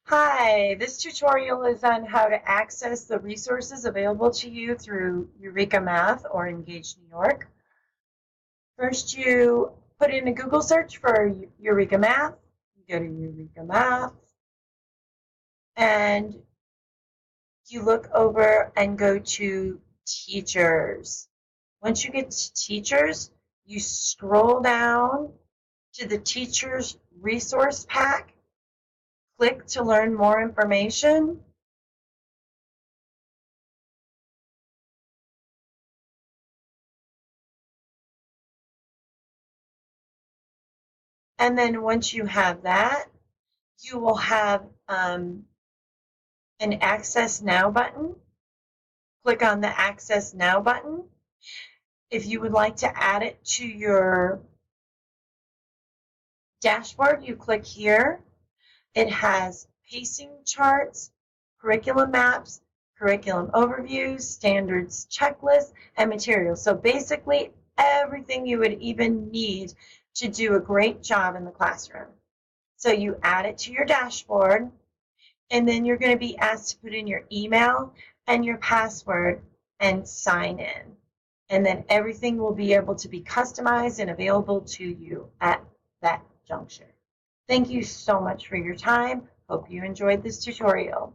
Hi, this tutorial is on how to access the resources available to you through Eureka Math or Engage New York. First, you put in a Google search for Eureka Math. You go to Eureka Math, and you look over and go to Teachers. Once you get to Teachers, you scroll down to the Teachers Resource Pack. Click to learn more information. And then once you have that, you will have an Access Now button. Click on the Access Now button. If you would like to add it to your dashboard, you click here. It has pacing charts, curriculum maps, curriculum overviews, standards checklists, and materials. So basically everything you would even need to do a great job in the classroom. So you add it to your dashboard, and then you're going to be asked to put in your email and your password and sign in. And then everything will be able to be customized and available to you at that juncture. Thank you so much for your time. Hope you enjoyed this tutorial.